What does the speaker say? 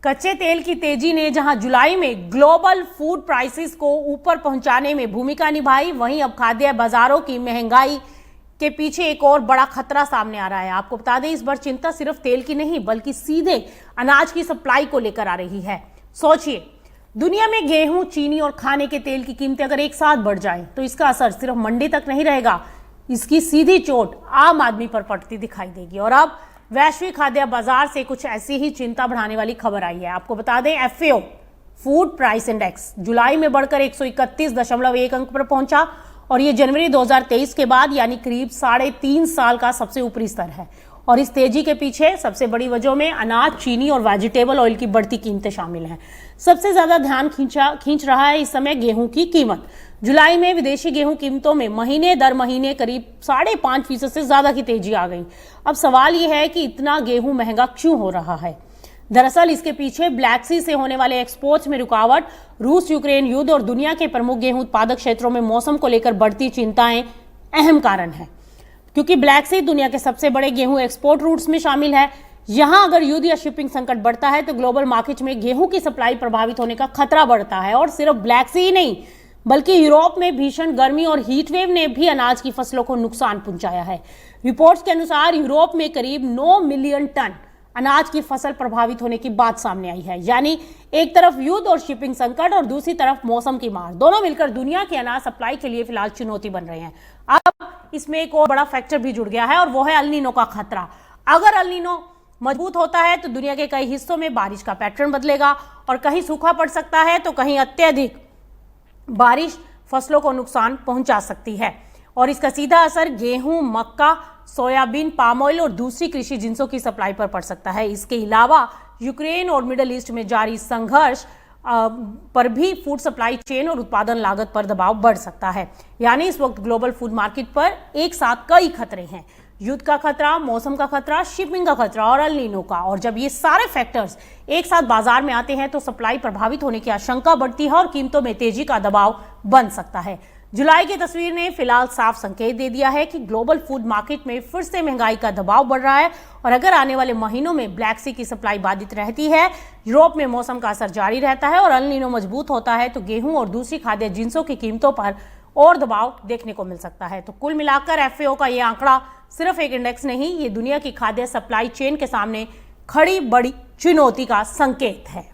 कच्चे तेल की तेजी ने जहां जुलाई में ग्लोबल फूड प्राइसेस को ऊपर पहुंचाने में भूमिका निभाई, वहीं अब खाद्य बाजारों की महंगाई के पीछे एक और बड़ा खतरा सामने आ रहा है। आपको बता दें, इस बार चिंता सिर्फ तेल की नहीं बल्कि सीधे अनाज की सप्लाई को लेकर आ रही है। सोचिए, दुनिया में गेहूं, चीनी और खाने के तेल की कीमतें अगर एक साथ बढ़ जाएं तो इसका असर सिर्फ मंडी तक नहीं रहेगा, इसकी सीधी चोट आम आदमी पर पड़ती दिखाई देगी। और अब वैश्विक खाद्य बाजार से कुछ ऐसी ही चिंता बढ़ाने वाली खबर आई है। आपको बता दें, एफएओ फूड प्राइस इंडेक्स जुलाई में बढ़कर 131.1 अंक पर पहुंचा और यह जनवरी 2023 के बाद यानी करीब 3.5 साल का सबसे ऊपरी स्तर है। और इस तेजी के पीछे सबसे बड़ी वजह में अनाज, चीनी और वेजिटेबल ऑयल की बढ़ती कीमतें शामिल हैं। सबसे ज्यादा ध्यान खींच रहा है इस समय गेहूं की कीमत। जुलाई में विदेशी गेहूं कीमतों में महीने दर महीने करीब 5.5% से ज्यादा की तेजी आ गई। अब सवाल यह है कि इतना गेहूं महंगा क्यों हो रहा है। दरअसल इसके पीछे ब्लैक सी से होने वाले एक्सपोर्ट्स में रुकावट, रूस यूक्रेन युद्ध और दुनिया के प्रमुख गेहूं उत्पादक क्षेत्रों में मौसम को लेकर बढ़ती चिंताएं अहम कारण है। क्योंकि ब्लैक सी दुनिया के सबसे बड़े गेहूं एक्सपोर्ट रूट्स में शामिल है। यहां अगर युद्ध या शिपिंग संकट बढ़ता है तो ग्लोबल मार्केट में गेहूं की सप्लाई प्रभावित होने का खतरा बढ़ता है। और सिर्फ ब्लैक सी ही नहीं बल्कि यूरोप में भीषण गर्मी और हीट वेव ने भी अनाज की फसलों को नुकसान पहुंचाया है। रिपोर्ट्स के अनुसार यूरोप में करीब 9 मिलियन टन अनाज की फसल प्रभावित होने की बात सामने आई है। यानी एक तरफ युद्ध और शिपिंग संकट और दूसरी तरफ मौसम की मार, दोनों मिलकर दुनिया की अनाज सप्लाई के लिए फिलहाल चुनौती बन रहे हैं। अब इसमें एक और बड़ा फैक्टर भी जुड़ गया है और वो है अल नीनो का खतरा। अगर अल नीनो मजबूत होता है तो दुनिया के कई हिस्सों में बारिश का पैटर्न बदलेगा और कहीं सूखा पड़ सकता है तो कहीं अत्यधिक बारिश फसलों को नुकसान पहुंचा सकती है। और इसका सीधा असर गेहूं, मक्का, सोयाबीन, पाम ऑयल और दूसरी कृषि जिंसों की सप्लाई पर पड़ सकता है। इसके अलावा यूक्रेन और मिडिल ईस्ट में जारी संघर्ष पर भी फूड सप्लाई चेन और उत्पादन लागत पर दबाव बढ़ सकता है। यानी इस वक्त ग्लोबल फूड मार्केट पर एक साथ कई खतरे हैं। युद्ध का खतरा, मौसम का खतरा, शिपिंग का खतरा और अल नीनो का। और जब ये सारे फैक्टर्स एक साथ बाजार में आते हैं तो सप्लाई प्रभावित होने की आशंका बढ़ती है और कीमतों में तेजी का दबाव बन सकता है। जुलाई की तस्वीर ने फिलहाल साफ संकेत दे दिया है कि ग्लोबल फूड मार्केट में फिर से महंगाई का दबाव बढ़ रहा है। और अगर आने वाले महीनों में ब्लैक सी की सप्लाई बाधित रहती है, यूरोप में मौसम का असर जारी रहता है और अल नीनो मजबूत होता है तो गेहूं और दूसरी खाद्य जिंसों की कीमतों पर और दबाव देखने को मिल सकता है। तो कुल मिलाकर एफएओ का यह आंकड़ा सिर्फ एक इंडेक्स नहीं, ये दुनिया की खाद्य सप्लाई चेन के सामने खड़ी बड़ी चुनौती का संकेत है।